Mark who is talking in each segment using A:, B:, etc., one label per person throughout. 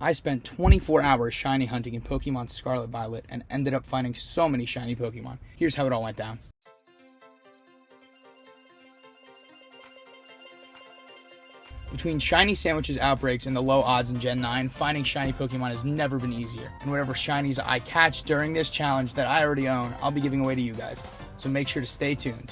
A: I spent 24 hours shiny hunting in Pokemon Scarlet Violet and ended up finding so many shiny Pokemon. Here's how it all went down. Between shiny sandwiches outbreaks and the low odds in Gen 9, finding shiny Pokemon has never been easier. And whatever shinies I catch during this challenge that I already own, I'll be giving away to you guys. So make sure to stay tuned.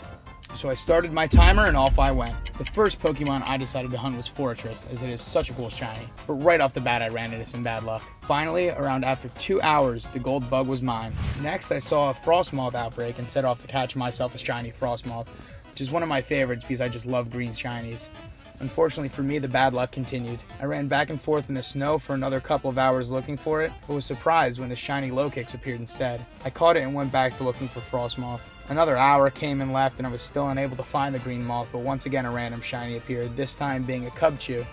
A: So I started my timer and off I went. The first Pokemon I decided to hunt was Fortress, as it is such a cool shiny. But right off the bat I ran into some bad luck. Finally, around after 2 hours, the gold bug was mine. Next I saw a Frostmoth outbreak and set off to catch myself a shiny Frostmoth, which is one of my favorites because I just love green shinies. Unfortunately for me, the bad luck continued. I ran back and forth in the snow for another couple of hours looking for it, but was surprised when the shiny Lokix appeared instead. I caught it and went back to looking for Frostmoth. Another hour came and left and I was still unable to find the green moth, but once again a random shiny appeared, this time being a Cubchoo.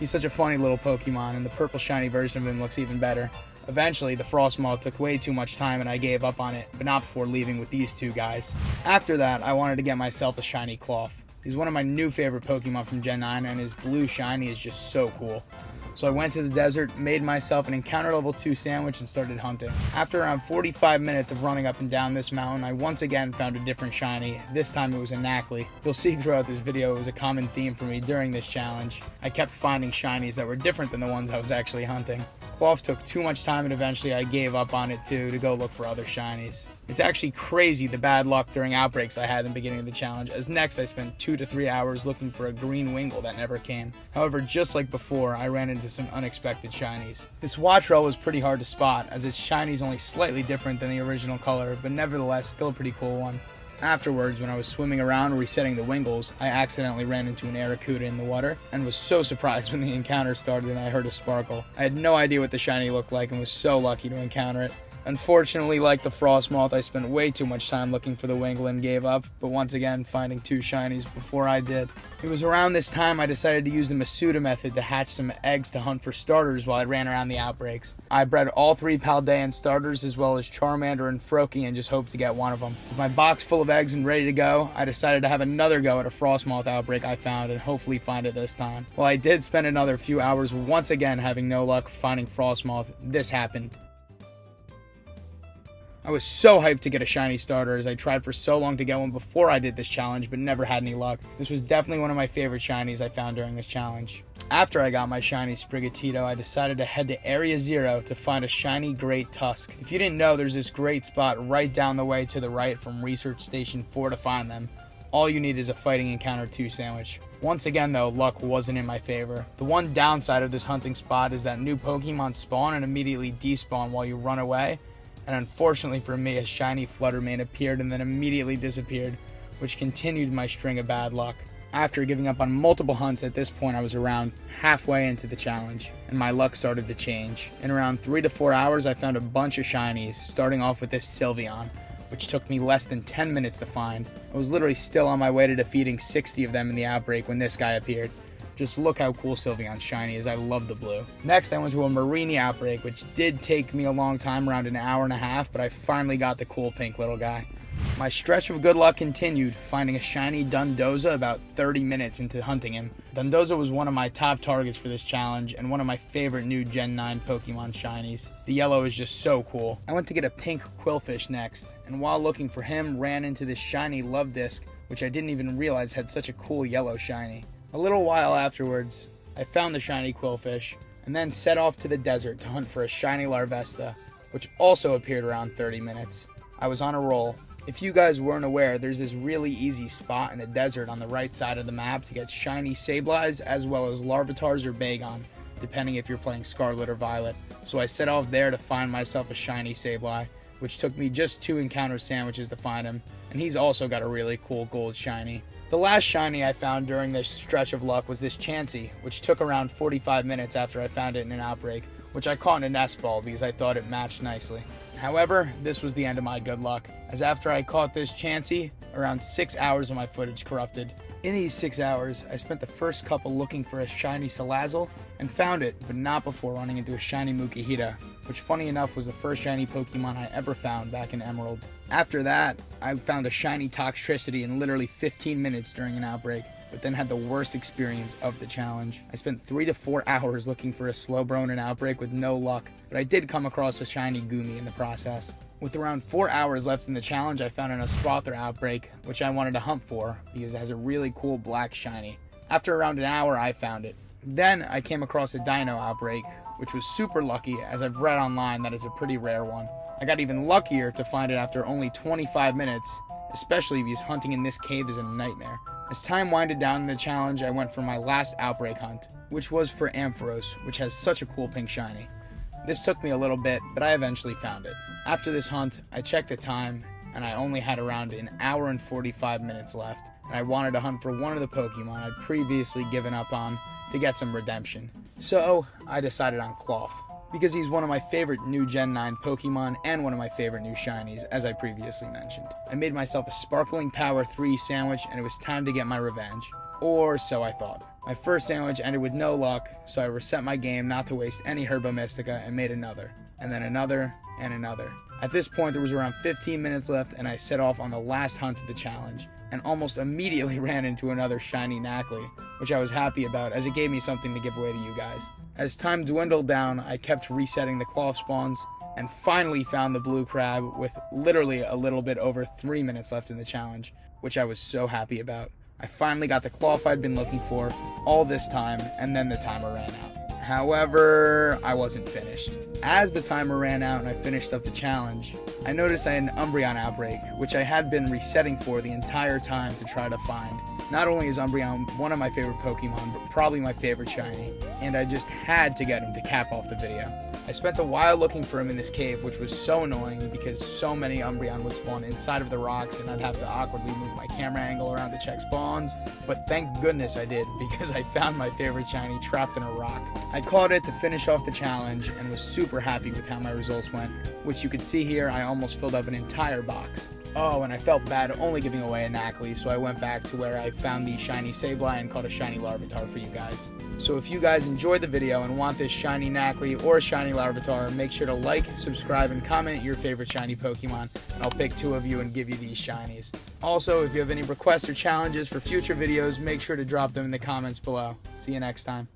A: He's such a funny little Pokemon, and the purple shiny version of him looks even better. Eventually, the Frostmoth took way too much time and I gave up on it, but not before leaving with these two guys. After that, I wanted to get myself a shiny Klawf. He's one of my new favorite Pokemon from Gen 9, and his blue shiny is just so cool. So I went to the desert, made myself an encounter level 2 sandwich, and started hunting. After around 45 minutes of running up and down this mountain, I once again found a different shiny. This time it was a Knackley. You'll see throughout this video it was a common theme for me during this challenge. I kept finding shinies that were different than the ones I was actually hunting. Klawf took too much time and eventually I gave up on it too to go look for other shinies. It's actually crazy the bad luck during outbreaks I had in the beginning of the challenge, as next I spent 2 to 3 hours looking for a green Wingull that never came. However, just like before, I ran into some unexpected shinies. This Wattrel was pretty hard to spot, as its shiny is only slightly different than the original color, but nevertheless still a pretty cool one. Afterwards, when I was swimming around resetting the Wingulls, I accidentally ran into an Arrokuda in the water and was so surprised when the encounter started and I heard a sparkle. I had no idea what the shiny looked like and was so lucky to encounter it. Unfortunately, like the Frostmoth, I spent way too much time looking for the Wingull and gave up, but once again finding 2 shinies before I did. It was around this time I decided to use the Masuda method to hatch some eggs to hunt for starters while I ran around the outbreaks. I bred all 3 Paldean starters as well as Charmander and Froakie and just hoped to get one of them. With my box full of eggs and ready to go, I decided to have another go at a Frostmoth outbreak I found and hopefully find it this time. While I did spend another few hours once again having no luck finding Frostmoth, this happened. I was so hyped to get a shiny starter as I tried for so long to get one before I did this challenge but never had any luck. This was definitely one of my favorite shinies I found during this challenge. After I got my shiny Sprigatito, I decided to head to Area 0 to find a shiny Great Tusk. If you didn't know, there's this great spot right down the way to the right from Research Station 4 to find them. All you need is a Fighting Encounter 2 sandwich. Once again though, luck wasn't in my favor. The one downside of this hunting spot is that new Pokemon spawn and immediately despawn while you run away. And unfortunately for me, a shiny Fluttermane appeared and then immediately disappeared, which continued my string of bad luck. After giving up on multiple hunts, at this point I was around halfway into the challenge, and my luck started to change. In around 3 to 4 hours, I found a bunch of shinies, starting off with this Sylveon, which took me less than 10 minutes to find. I was literally still on my way to defeating 60 of them in the outbreak when this guy appeared. Just look how cool Sylveon's shiny is. I love the blue. Next, I went to a Mareanie outbreak, which did take me a long time, around an hour and a half, but I finally got the cool pink little guy. My stretch of good luck continued, finding a shiny Dundoza about 30 minutes into hunting him. Dundoza was one of my top targets for this challenge, and one of my favorite new Gen 9 Pokemon shinies. The yellow is just so cool. I went to get a pink Quillfish next, and while looking for him, ran into this shiny Love Disc, which I didn't even realize had such a cool yellow shiny. A little while afterwards, I found the shiny Quillfish, and then set off to the desert to hunt for a shiny Larvesta, which also appeared around 30 minutes. I was on a roll. If you guys weren't aware, there's this really easy spot in the desert on the right side of the map to get shiny Sableyes as well as Larvitars or Bagon, depending if you're playing Scarlet or Violet. So I set off there to find myself a shiny Sableye, which took me just 2 encounter sandwiches to find him, and he's also got a really cool gold shiny. The last shiny I found during this stretch of luck was this Chansey, which took around 45 minutes after I found it in an outbreak, which I caught in a nest ball because I thought it matched nicely. However, this was the end of my good luck, as after I caught this Chansey, around 6 hours of my footage corrupted. In these 6 hours, I spent the first couple looking for a shiny Salazzle, and found it, but not before running into a shiny Mukahita, which funny enough was the first shiny Pokemon I ever found back in Emerald. After that, I found a shiny Toxtricity in literally 15 minutes during an outbreak, but then had the worst experience of the challenge. I spent 3 to 4 hours looking for a Slowbro in an outbreak with no luck, but I did come across a shiny Goomy in the process. With around 4 hours left in the challenge, I found an Osprother outbreak, which I wanted to hunt for because it has a really cool black shiny. After around an hour, I found it. Then I came across a Dino outbreak, which was super lucky as I've read online that it's a pretty rare one. I got even luckier to find it after only 25 minutes, especially because hunting in this cave is a nightmare. As time winded down in the challenge, I went for my last outbreak hunt, which was for Ampharos, which has such a cool pink shiny. This took me a little bit, but I eventually found it. After this hunt, I checked the time, and I only had around an hour and 45 minutes left, and I wanted to hunt for one of the Pokemon I'd previously given up on to get some redemption. So I decided on Klawf, because he's one of my favorite new Gen 9 Pokemon and one of my favorite new shinies, as I previously mentioned. I made myself a Sparkling Power 3 sandwich, and it was time to get my revenge. Or so I thought. My first sandwich ended with no luck, so I reset my game not to waste any Herba Mystica and made another, and then another, and another. At this point, there was around 15 minutes left, and I set off on the last hunt of the challenge, and almost immediately ran into another shiny Knackley, which I was happy about as it gave me something to give away to you guys. As time dwindled down, I kept resetting the Klawf spawns, and finally found the blue crab with literally a little bit over 3 minutes left in the challenge, which I was so happy about. I finally got the Klawf I'd been looking for all this time, and then the timer ran out. However, I wasn't finished. As the timer ran out and I finished up the challenge, I noticed I had an Umbreon outbreak, which I had been resetting for the entire time to try to find. Not only is Umbreon one of my favorite Pokemon, but probably my favorite shiny, and I just had to get him to cap off the video. I spent a while looking for him in this cave, which was so annoying because so many Umbreon would spawn inside of the rocks and I'd have to awkwardly move my camera angle around to check spawns, but thank goodness I did because I found my favorite shiny trapped in a rock. I caught it to finish off the challenge and was super happy with how my results went, which you could see here I almost filled up an entire box. Oh, and I felt bad only giving away a Knackley, so I went back to where I found the shiny Sableye and caught a shiny Larvitar for you guys. So if you guys enjoyed the video and want this shiny Knackley or a shiny Larvitar, make sure to like, subscribe, and comment your favorite shiny Pokemon, and I'll pick 2 of you and give you these shinies. Also, if you have any requests or challenges for future videos, make sure to drop them in the comments below. See you next time.